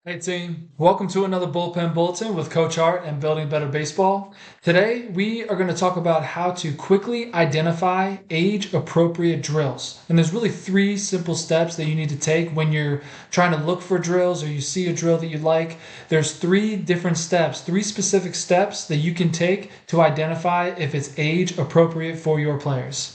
Hey team, welcome to another Bullpen Bulletin with Coach Art and Building Better Baseball. Today we are going to talk about how to quickly identify age-appropriate drills. And there's really three simple steps that you need to take when you're trying to look for drills or you see a drill that you like. There's three different steps, three specific steps that you can take to identify if it's age-appropriate for your players.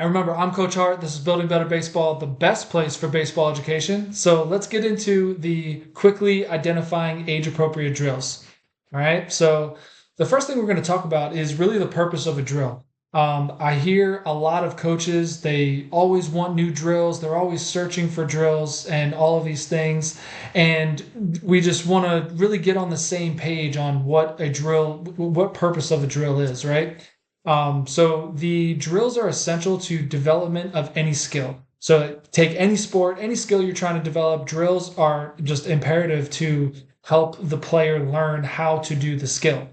And remember, I'm Coach Hart. This is Building Better Baseball, the best place for baseball education. So let's get into the quickly identifying age-appropriate drills. All right. So the first thing we're going to talk about is really the purpose of a drill. I hear a lot of coaches, they always want new drills. They're always searching for drills and all of these things. And we just want to really get on the same page on what purpose of a drill is, right? So the drills are essential to development of any skill. So take any sport, any skill you're trying to develop, drills are just imperative to help the player learn how to do the skill.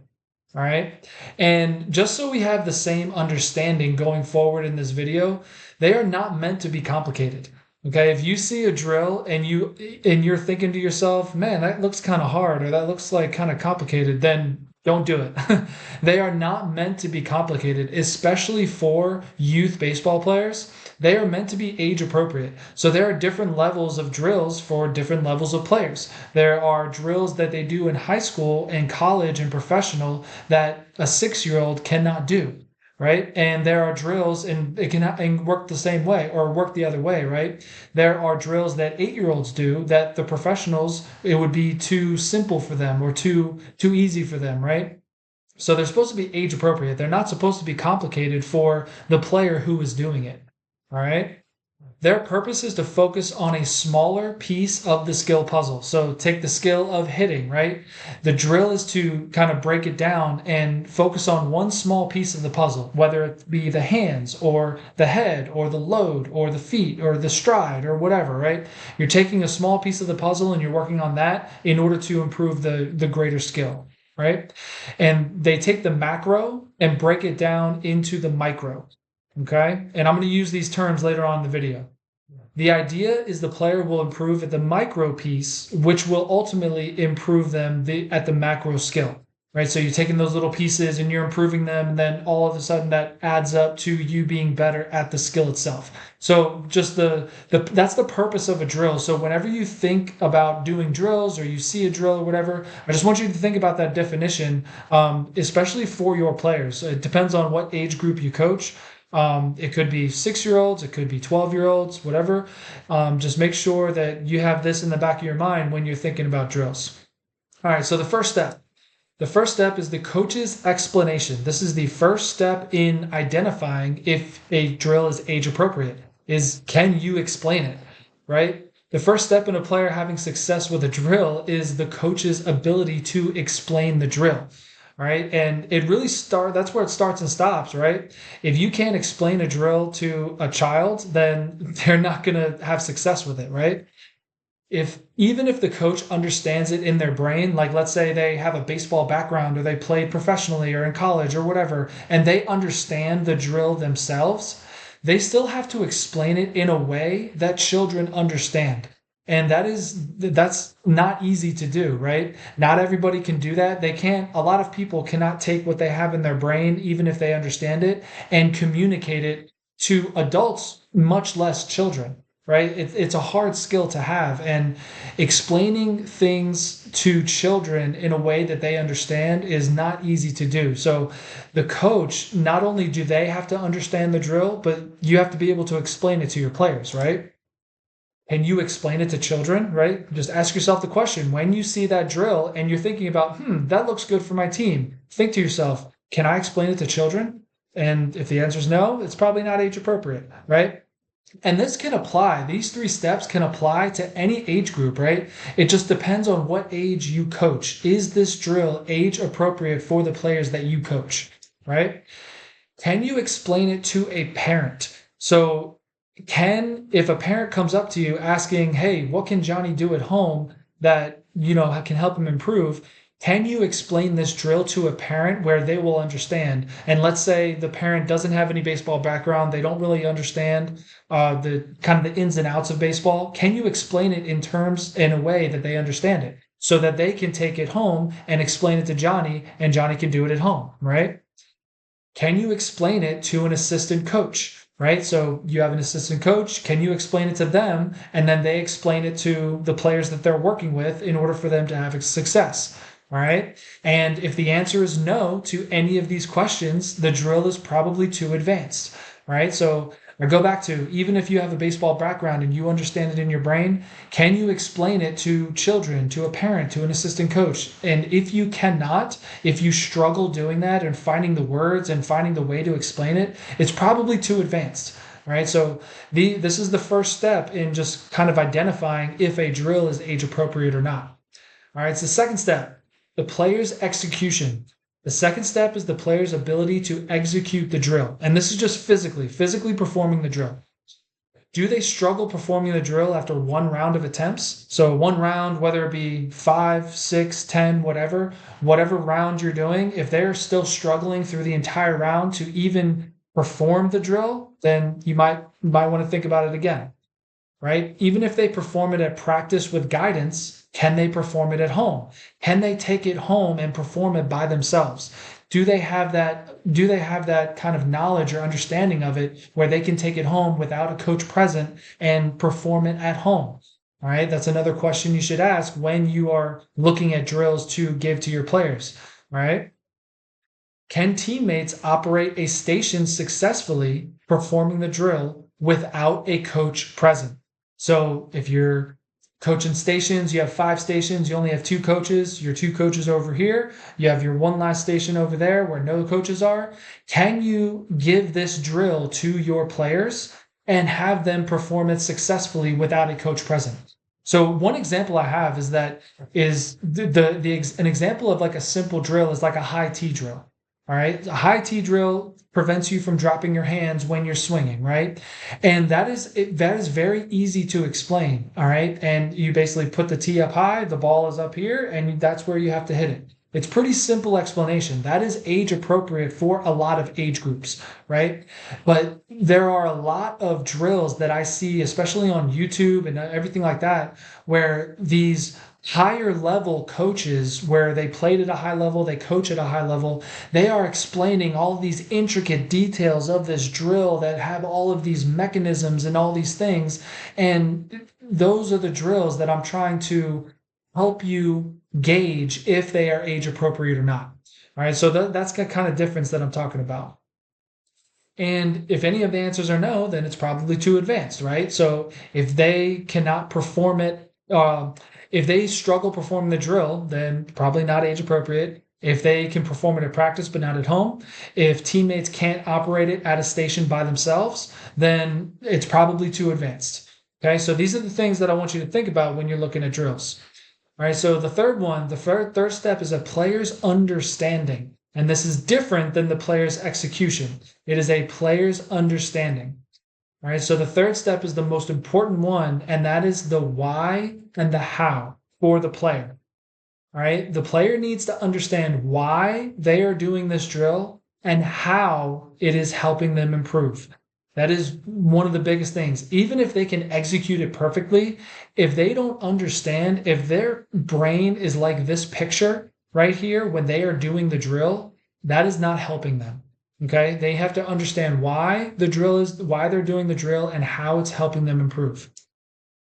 All right. And just so we have the same understanding going forward in this video, they are not meant to be complicated. Okay. If you see a drill and you're thinking to yourself, man, that looks kind of hard or that looks like kind of complicated, then don't do it. They are not meant to be complicated, especially for youth baseball players. They are meant to be age appropriate. So there are different levels of drills for different levels of players. There are drills that they do in high school and college and professional that a 6-year-old cannot do, right? And there are drills, and it can work the same way or work the other way, right? There are drills that 8-year-olds do that the professionals, it would be too simple for them or too easy for them, right? So they're supposed to be age appropriate. They're not supposed to be complicated for the player who is doing it. All right. Their purpose is to focus on a smaller piece of the skill puzzle. So take the skill of hitting, right? The drill is to kind of break it down and focus on one small piece of the puzzle, whether it be the hands or the head or the load or the feet or the stride or whatever, right? You're taking a small piece of the puzzle and you're working on that in order to improve the greater skill, right? And they take the macro and break it down into the micro. Okay. And I'm going to use these terms later on in the video. The idea is the player will improve at the micro piece, which will ultimately improve them at the macro skill, right? So you're taking those little pieces and you're improving them, and then all of a sudden that adds up to you being better at the skill itself. So just that's the purpose of a drill. So whenever you think about doing drills or you see a drill or whatever, I just want you to think about that definition, especially for your players. It depends on what age group you coach. It could be 6-year-olds, it could be 12-year-olds, whatever. Just make sure that you have this in the back of your mind when you're thinking about drills. All right, so the first step. The first step is the coach's explanation. This is the first step in identifying if a drill is age appropriate, is can you explain it, right? The first step in a player having success with a drill is the coach's ability to explain the drill. All right. And it really that's where it starts and stops, right? If you can't explain a drill to a child, then they're not going to have success with it, right? Even if the coach understands it in their brain, like let's say they have a baseball background or they played professionally or in college or whatever, and they understand the drill themselves, they still have to explain it in a way that children understand. And that's not easy to do, right? Not everybody can do that. A lot of people cannot take what they have in their brain, even if they understand it, and communicate it to adults, much less children, right? It's a hard skill to have. And explaining things to children in a way that they understand is not easy to do. So the coach, not only do they have to understand the drill, but you have to be able to explain it to your players, right? Can you explain it to children, right? Just ask yourself the question, when you see that drill and you're thinking about, that looks good for my team, think to yourself, can I explain it to children? And if the answer is no, it's probably not age appropriate, right? And these three steps can apply to any age group, right? It just depends on what age you coach. Is this drill age appropriate for the players that you coach, right? Can you explain it to a parent? So if a parent comes up to you asking, hey, what can Johnny do at home that, can help him improve? Can you explain this drill to a parent where they will understand? And let's say the parent doesn't have any baseball background, they don't really understand the kind of the ins and outs of baseball. Can you explain it in terms in a way that they understand it so that they can take it home and explain it to Johnny and Johnny can do it at home, right? Can you explain it to an assistant coach? Right? So you have an assistant coach. Can you explain it to them? And then they explain it to the players that they're working with in order for them to have success. All right. And if the answer is no to any of these questions, the drill is probably too advanced. Right. So I go back to, even if you have a baseball background and you understand it in your brain, can you explain it to children, to a parent, to an assistant coach? And if you cannot, if you struggle doing that and finding the words and finding the way to explain it, it's probably too advanced. Right. So this is the first step in just kind of identifying if a drill is age appropriate or not. All right. So the second step, the player's execution. The second step is the player's ability to execute the drill. And this is just physically performing the drill. Do they struggle performing the drill after one round of attempts? So one round, whether it be 5, 6, 10, whatever round you're doing, if they're still struggling through the entire round to even perform the drill, then you might want to think about it again, right? Even if they perform it at practice with guidance, can they perform it at home? Can they take it home and perform it by themselves? Do they have that kind of knowledge or understanding of it where they can take it home without a coach present and perform it at home? All right, that's another question you should ask when you are looking at drills to give to your players. All right. Can teammates operate a station successfully performing the drill without a coach present? So if you're coaching stations, you have 5 stations, you only have 2 coaches, your 2 coaches over here, you have your one last station over there where no coaches are. Can you give this drill to your players and have them perform it successfully without a coach present? So one example I have is an example of like a simple drill is like a high T drill. All right. A high T drill prevents you from dropping your hands when you're swinging, right? And that is very easy to explain. All right. And you basically put the tee up high, the ball is up here, and that's where you have to hit it. It's pretty simple explanation. That is age appropriate for a lot of age groups, right? But there are a lot of drills that I see, especially on YouTube and everything like that, where these higher level coaches, where they played at a high level, they coach at a high level, they are explaining all of these intricate details of this drill that have all of these mechanisms and all these things. And those are the drills that I'm trying to help you gauge if they are age appropriate or not. All right, so that's the kind of difference that I'm talking about. And if any of the answers are no, then it's probably too advanced, right? So if they cannot perform it, if they struggle performing the drill, then probably not age appropriate. If they can perform it at practice but not at home, if teammates can't operate it at a station by themselves, then it's probably too advanced. Okay, so these are the things that I want you to think about when you're looking at drills. All right, so the third step is a player's understanding. And this is different than the player's execution. It is a player's understanding. All right, so the third step is the most important one, and that is the why and the how for the player. All right, the player needs to understand why they are doing this drill and how it is helping them improve. That is one of the biggest things. Even if they can execute it perfectly, if they don't understand, if their brain is like this picture right here when they are doing the drill, that is not helping them. Okay, they have to understand why they're doing the drill and how it's helping them improve.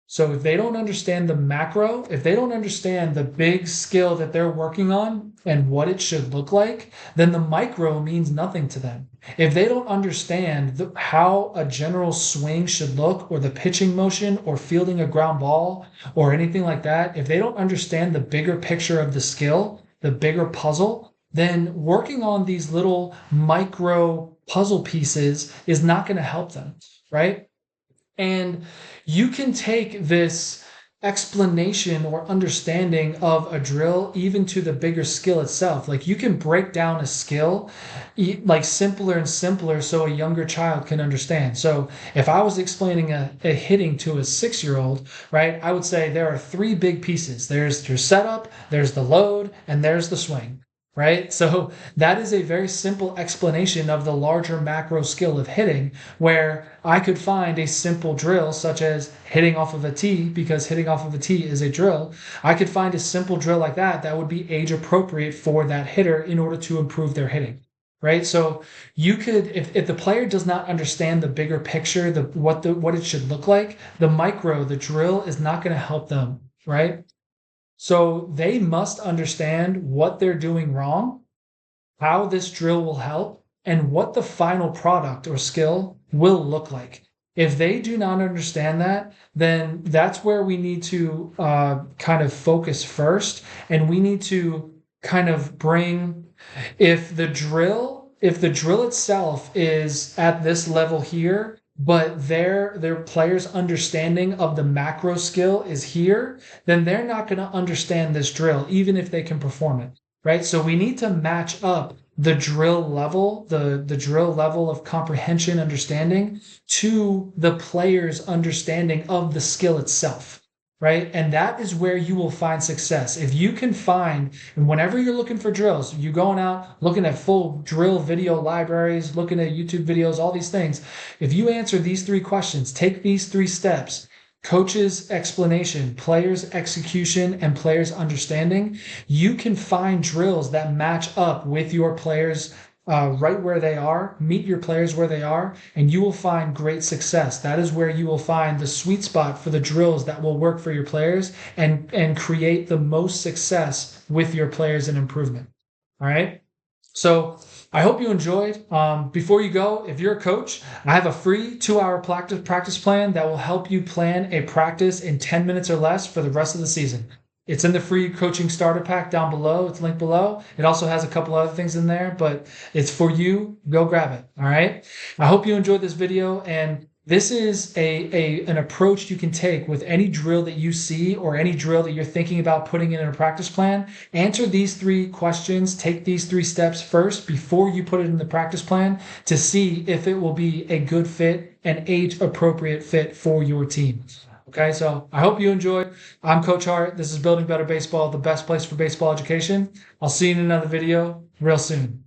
So if they don't understand the macro, if they don't understand the big skill that they're working on and what it should look like, then the micro means nothing to them. If they don't understand how a general swing should look, or the pitching motion, or fielding a ground ball, or anything like that, if they don't understand the bigger picture of the skill, the bigger puzzle, then working on these little micro puzzle pieces is not going to help them, right? And you can take this explanation or understanding of a drill, even to the bigger skill itself. Like you can break down a skill like simpler and simpler so a younger child can understand. So if I was explaining a hitting to a 6-year-old, right, I would say there are 3 big pieces. There's your setup, there's the load, and there's the swing. Right? So that is a very simple explanation of the larger macro skill of hitting, where I could find a simple drill such as hitting off of a tee, because hitting off of a tee is a drill. I could find a simple drill like that that would be age appropriate for that hitter in order to improve their hitting. Right? So you could, if the player does not understand the bigger picture, what it should look like, the drill is not going to help them, right? So they must understand what they're doing wrong, how this drill will help, and what the final product or skill will look like. If they do not understand that, then that's where we need to kind of focus first. And we need to kind of bring, if the drill itself is at this level here, but their player's understanding of the macro skill is here, then they're not going to understand this drill, even if they can perform it, right? So we need to match up the drill level, the drill level of comprehension, understanding, to the player's understanding of the skill itself. Right. And that is where you will find success. If you can find, and whenever you're looking for drills, you're going out looking at full drill video libraries, looking at YouTube videos, all these things. If you answer these 3 questions, take these 3 steps: coach's explanation, player's execution, and player's understanding, you can find drills that match up with your players right where they are, meet your players where they are, and you will find great success. That is where you will find the sweet spot for the drills that will work for your players and create the most success with your players and improvement. All right. So I hope you enjoyed. Before you go, if you're a coach, I have a free 2-hour practice plan that will help you plan a practice in 10 minutes or less for the rest of the season. It's in the free coaching starter pack down below. It's linked below. It also has a couple other things in there, but it's for you. Go grab it. All right. I hope you enjoyed this video, and this is an approach you can take with any drill that you see or any drill that you're thinking about putting in a practice plan. Answer these 3 questions. Take these 3 steps first before you put it in the practice plan to see if it will be a good fit and age appropriate fit for your team. Okay, so I hope you enjoyed. I'm Coach Hart. This is Building Better Baseball, the best place for baseball education. I'll see you in another video real soon.